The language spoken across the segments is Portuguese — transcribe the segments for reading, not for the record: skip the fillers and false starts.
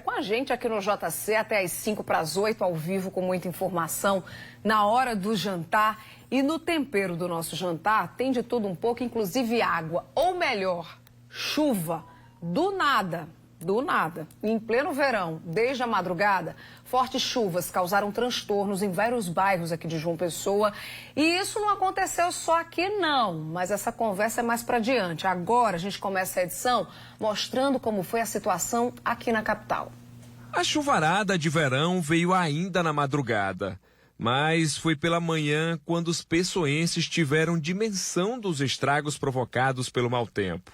é com a gente aqui no JC até às 7:55, ao vivo, com muita informação na hora do jantar. E no tempero do nosso jantar tem de tudo um pouco, inclusive água, ou melhor, chuva, do nada, em pleno verão, desde a madrugada. Fortes chuvas causaram transtornos em vários bairros aqui de João Pessoa. E isso não aconteceu só aqui, não. Mas essa conversa é mais para diante. Agora a gente começa a edição mostrando como foi a situação aqui na capital. A chuvarada de verão veio ainda na madrugada. Mas foi pela manhã quando os pessoenses tiveram dimensão dos estragos provocados pelo mau tempo.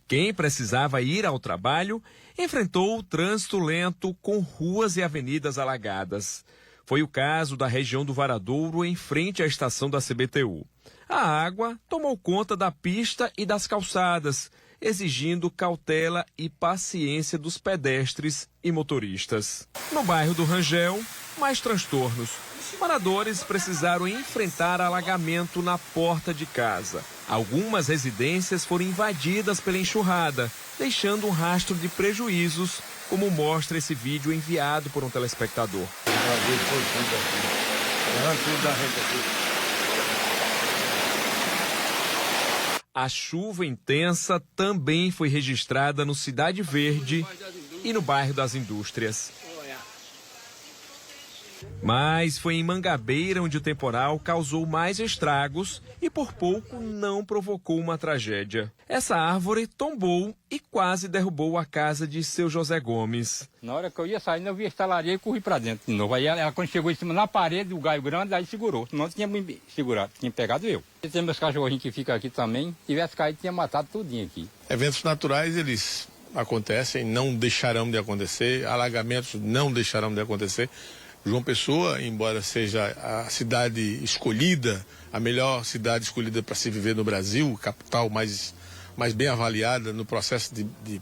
Quem precisava ir ao trabalho enfrentou o trânsito lento com ruas e avenidas alagadas. Foi o caso da região do Varadouro, em frente à estação da CBTU. A água tomou conta da pista e das calçadas, exigindo cautela e paciência dos pedestres e motoristas. No bairro do Rangel, mais transtornos. Moradores precisaram enfrentar alagamento na porta de casa. Algumas residências foram invadidas pela enxurrada, deixando um rastro de prejuízos, como mostra esse vídeo enviado por um telespectador. A chuva intensa também foi registrada no Cidade Verde e no bairro das Indústrias. Mas foi em Mangabeira onde o temporal causou mais estragos e por pouco não provocou uma tragédia. Essa árvore tombou e quase derrubou a casa de seu José Gomes. Na hora que eu ia sair, eu vi a estalaria e corri para dentro de novo. Aí ela, quando chegou em cima na parede, o galho grande, aí segurou. Senão tinha me segurado, tinha pegado eu. E tem meus cachorrinhos que ficam aqui também. Se tivesse caído, tinha matado tudinho aqui. Eventos naturais, eles acontecem, não deixarão de acontecer. Alagamentos não deixarão de acontecer. João Pessoa, embora seja a cidade escolhida, a melhor cidade escolhida para se viver no Brasil, capital mais bem avaliada no processo de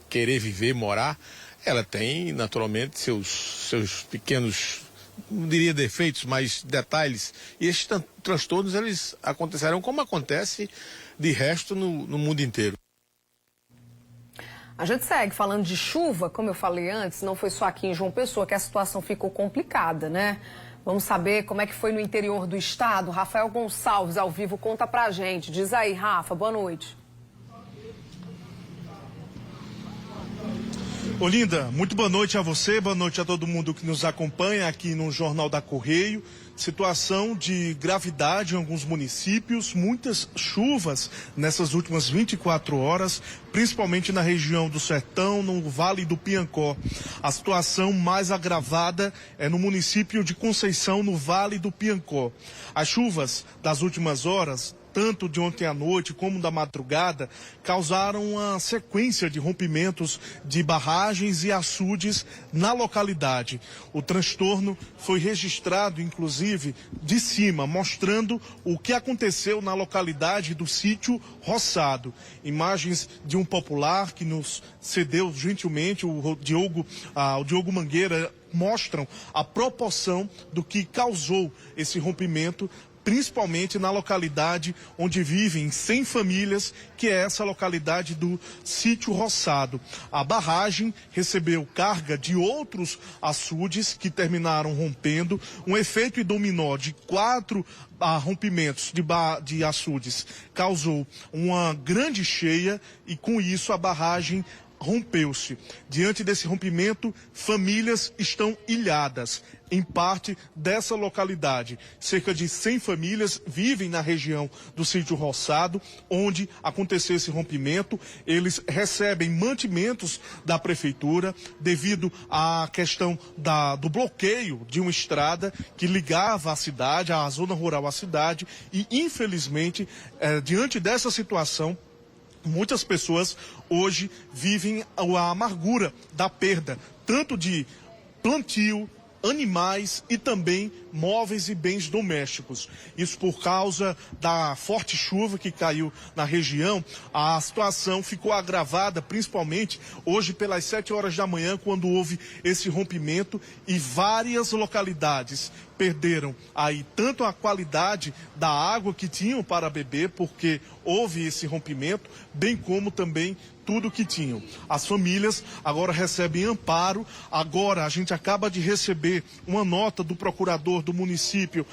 querer viver, morar, ela tem naturalmente seus pequenos, não diria defeitos, mas detalhes. E esses transtornos, eles acontecerão como acontece de resto no mundo inteiro. A gente segue falando de chuva, como eu falei antes, não foi só aqui em João Pessoa que a situação ficou complicada, né? Vamos saber como é que foi no interior do estado. Rafael Gonçalves, ao vivo, conta pra gente. Diz aí, Rafa, boa noite. Olinda, muito boa noite a você, boa noite a todo mundo que nos acompanha aqui no Jornal da Correio. Situação de gravidade em alguns municípios, muitas chuvas nessas últimas 24 horas, principalmente na região do Sertão, no Vale do Piancó. A situação mais agravada é no município de Conceição, no Vale do Piancó. As chuvas das últimas horas, tanto de ontem à noite como da madrugada, causaram uma sequência de rompimentos de barragens e açudes na localidade. O transtorno foi registrado, inclusive, de cima, mostrando o que aconteceu na localidade do sítio Roçado. Imagens de um popular que nos cedeu gentilmente, o Diogo Mangueira, mostram a proporção do que causou esse rompimento, principalmente na localidade onde vivem 100 famílias, que é essa localidade do sítio Roçado. A barragem recebeu carga de outros açudes que terminaram rompendo, um efeito dominó de 4 rompimentos de açudes causou uma grande cheia e com isso a barragem rompeu-se. Diante desse rompimento, famílias estão ilhadas em parte dessa localidade. Cerca de 100 famílias vivem na região do sítio Roçado, onde aconteceu esse rompimento. Eles recebem mantimentos da prefeitura devido à questão do bloqueio de uma estrada que ligava a cidade, a zona rural à cidade, e infelizmente, diante dessa situação, muitas pessoas hoje vivem a amargura da perda, tanto de plantio, animais e também móveis e bens domésticos. Isso por causa da forte chuva que caiu na região. A situação ficou agravada principalmente hoje pelas 7 horas da manhã, quando houve esse rompimento e várias localidades perderam aí tanto a qualidade da água que tinham para beber, porque houve esse rompimento, bem como também tudo que tinham. As famílias agora recebem amparo. Agora a gente acaba de receber uma nota do procurador do município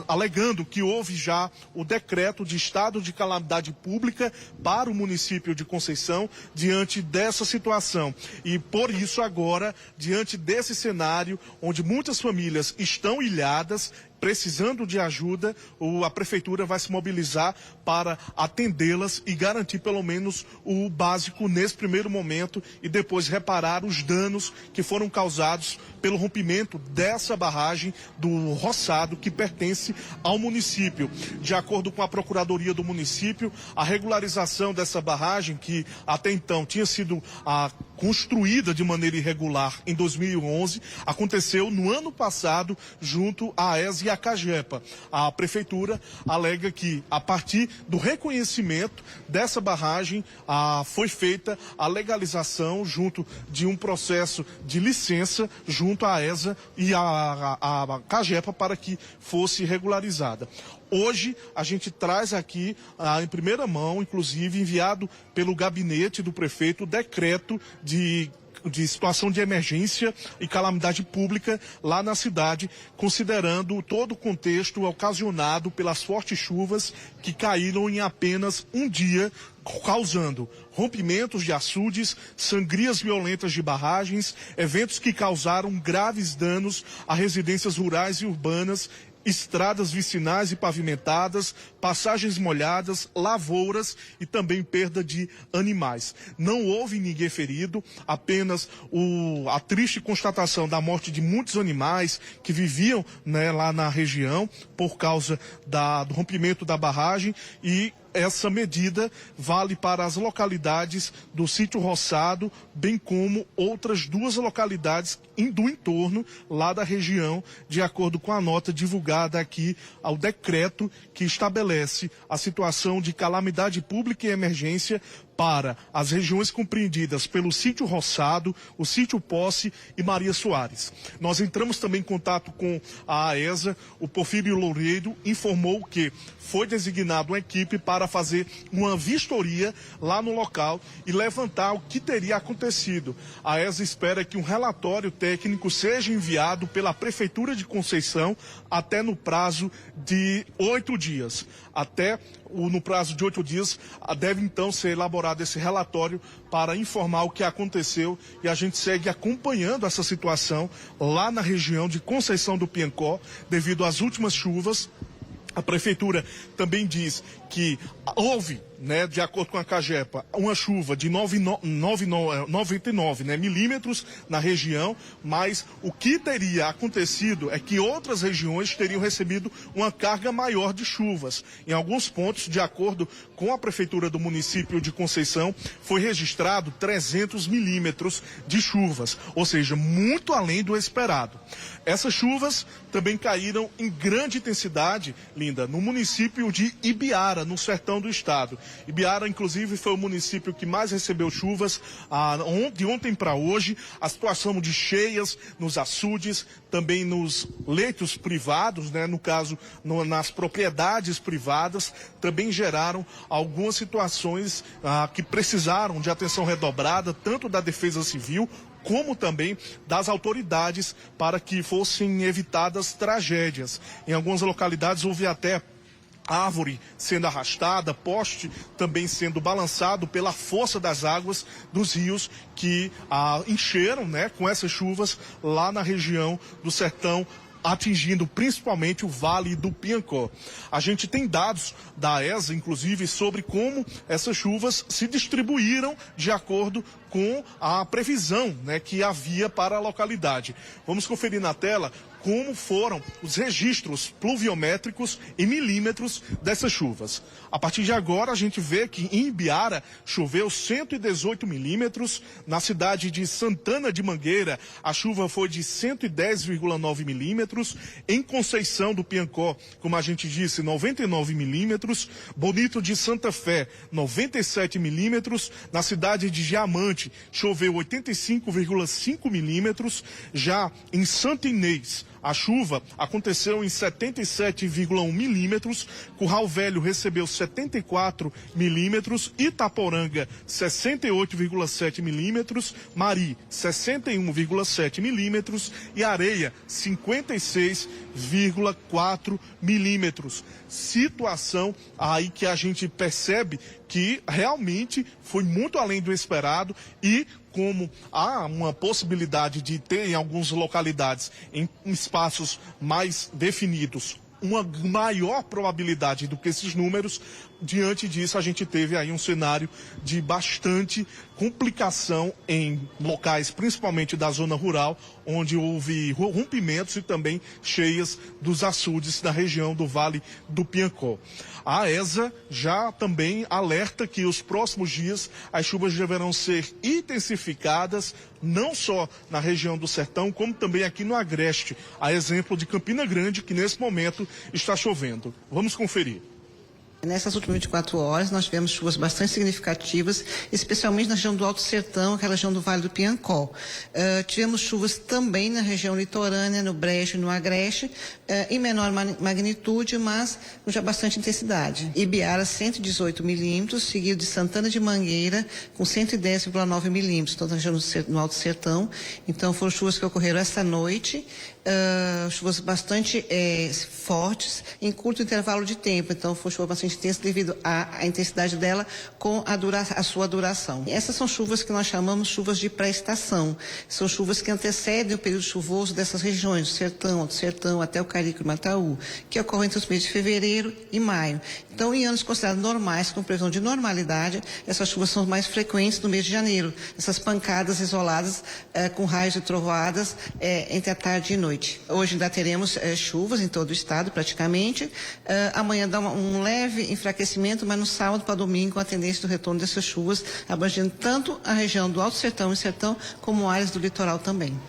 alegando que houve já o decreto de estado de calamidade pública para o município de Conceição diante dessa situação. E por isso agora, diante desse cenário, onde muitas famílias estão ilhadas, precisando de ajuda, a prefeitura vai se mobilizar para atendê-las e garantir pelo menos o básico nesse primeiro momento e depois reparar os danos que foram causados pelo rompimento dessa barragem do Roçado, que pertence ao município. De acordo com a Procuradoria do município, a regularização dessa barragem, que até então tinha sido construída de maneira irregular em 2011, aconteceu no ano passado junto à AES e à CAGEPA. A prefeitura alega que, a partir do reconhecimento dessa barragem, foi feita a legalização junto de um processo de licença junto à AESA e à CAGEPA para que fosse regularizada. Hoje, a gente traz aqui, em primeira mão, inclusive enviado pelo gabinete do prefeito, o decreto de situação de emergência e calamidade pública lá na cidade, considerando todo o contexto ocasionado pelas fortes chuvas que caíram em apenas um dia, causando rompimentos de açudes, sangrias violentas de barragens, eventos que causaram graves danos a residências rurais e urbanas, estradas vicinais e pavimentadas, passagens molhadas, lavouras e também perda de animais. Não houve ninguém ferido, apenas a triste constatação da morte de muitos animais que viviam, né, lá na região por causa do rompimento da barragem, e essa medida vale para as localidades do sítio Roçado, bem como outras 2 localidades do entorno lá da região, de acordo com a nota divulgada aqui ao decreto que estabelece a situação de calamidade pública e emergência para as regiões compreendidas pelo sítio Roçado, o sítio Posse e Maria Soares. Nós entramos também em contato com a AESA, o Porfírio Loureiro informou que foi designado uma equipe para fazer uma vistoria lá no local e levantar o que teria acontecido. A AESA espera que um relatório técnico seja enviado pela Prefeitura de Conceição até no prazo de 8 dias. No prazo de 8 dias, deve então ser elaborado esse relatório para informar o que aconteceu, e a gente segue acompanhando essa situação lá na região de Conceição do Piancó, devido às últimas chuvas. A prefeitura também diz que houve, né, de acordo com a CAGEPA, uma chuva de 99 milímetros na região, mas o que teria acontecido é que outras regiões teriam recebido uma carga maior de chuvas. Em alguns pontos, de acordo com a prefeitura do município de Conceição, foi registrado 300 milímetros de chuvas, ou seja, muito além do esperado. Essas chuvas também caíram em grande intensidade, Linda, no município de Ibiara, no sertão do estado. Ibiara, inclusive, foi o município que mais recebeu chuvas de ontem para hoje. A situação de cheias nos açudes, também nos leitos privados, né, no caso, nas propriedades privadas, também geraram algumas situações que precisaram de atenção redobrada, tanto da Defesa Civil, como também das autoridades, para que fossem evitadas tragédias. Em algumas localidades houve até árvore sendo arrastada, poste também sendo balançado pela força das águas dos rios que encheram, né, com essas chuvas lá na região do sertão, atingindo principalmente o Vale do Piancó. A gente tem dados da AESA, inclusive, sobre como essas chuvas se distribuíram de acordo com a previsão, né, que havia para a localidade. Vamos conferir na tela como foram os registros pluviométricos em milímetros dessas chuvas. A partir de agora, a gente vê que em Ibiara choveu 118 milímetros. Na cidade de Santana de Mangueira, a chuva foi de 110,9 milímetros. Em Conceição do Piancó, como a gente disse, 99 milímetros. Bonito de Santa Fé, 97 milímetros. Na cidade de Diamante, choveu 85,5 milímetros. Já em Santo Inês, A chuva aconteceu em 77,1 milímetros, Curral Velho recebeu 74 milímetros, Itaporanga 68,7 milímetros, Mari 61,7 milímetros e Areia 56,4 milímetros. Situação aí que a gente percebe que realmente foi muito além do esperado e como há uma possibilidade de ter em algumas localidades, em espaços mais definidos, uma maior probabilidade do que esses números, diante disso a gente teve aí um cenário de bastante complicação em locais, principalmente da zona rural, onde houve rompimentos e também cheias dos açudes da região do Vale do Piancó. A ESA já também alerta que os próximos dias as chuvas deverão ser intensificadas, não só na região do Sertão, como também aqui no Agreste, a exemplo de Campina Grande, que nesse momento está chovendo. Vamos conferir. Nessas últimas 24 horas, nós tivemos chuvas bastante significativas, especialmente na região do Alto Sertão, aquela região do Vale do Piancó. Tivemos chuvas também na região litorânea, no Brejo e no Agreste, em menor magnitude, mas com já bastante intensidade. Ibiara, 118 milímetros, seguido de Santana de Mangueira, com 110,9 milímetros, toda a região no Alto Sertão. Então, foram chuvas que ocorreram esta noite, chuvas bastante fortes, em curto intervalo de tempo. Então, foi chuva bastante intensa devido à intensidade dela com a sua duração. Essas são chuvas que nós chamamos chuvas de pré-estação. São chuvas que antecedem o período chuvoso dessas regiões, do Sertão, Alto Sertão, até o Carico e Mataú, que ocorrem entre os meses de fevereiro e maio. Então, em anos considerados normais, com previsão de normalidade, essas chuvas são mais frequentes no mês de janeiro. Essas pancadas isoladas com raios e trovoadas entre a tarde e noite. Hoje ainda teremos chuvas em todo o estado, praticamente. Amanhã dá um leve enfraquecimento, mas no sábado para domingo, com a tendência do retorno dessas chuvas, abrangendo tanto a região do Alto Sertão e Sertão, como áreas do litoral também.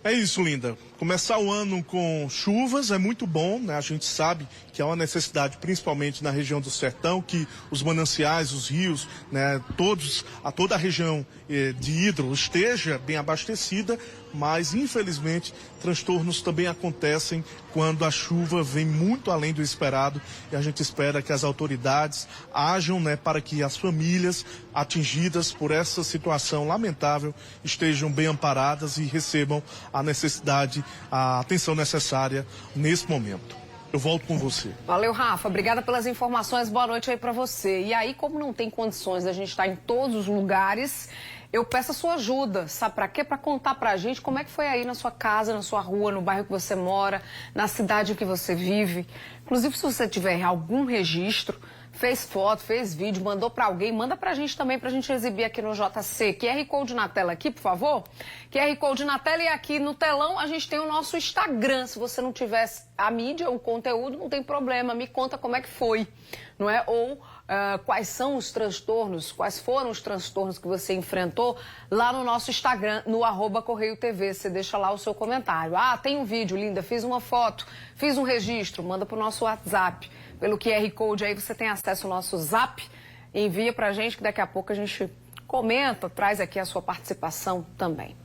É isso, Linda. Começar o ano com chuvas é muito bom, né? A gente sabe que há uma necessidade, principalmente na região do Sertão, que os mananciais, os rios, né, toda a região de hidro esteja bem abastecida, mas infelizmente transtornos também acontecem quando a chuva vem muito além do esperado e a gente espera que as autoridades ajam, né, para que as famílias atingidas por essa situação lamentável estejam bem amparadas e recebam a necessidade, a atenção necessária nesse momento. Eu volto com você. Valeu, Rafa. Obrigada pelas informações. Boa noite aí para você. E aí, como não tem condições da gente estar em todos os lugares, eu peço a sua ajuda. Sabe para quê? Para contar pra gente como é que foi aí na sua casa, na sua rua, no bairro que você mora, na cidade em que você vive. Inclusive, se você tiver algum registro, fez foto, fez vídeo, mandou para alguém, manda pra gente também, pra gente exibir aqui no JC. QR Code na tela aqui, por favor. QR Code na tela e aqui no telão a gente tem o nosso Instagram. Se você não tivesse a mídia, o conteúdo, não tem problema. Me conta como é que foi, não é? Ou quais são os transtornos, quais foram os transtornos que você enfrentou lá no nosso Instagram, no @CorreioTV. Você deixa lá o seu comentário. Ah, tem um vídeo, Linda, fiz uma foto, fiz um registro, manda pro nosso WhatsApp. Pelo QR Code aí você tem acesso ao nosso Zap, envia pra gente que daqui a pouco a gente comenta, traz aqui a sua participação também.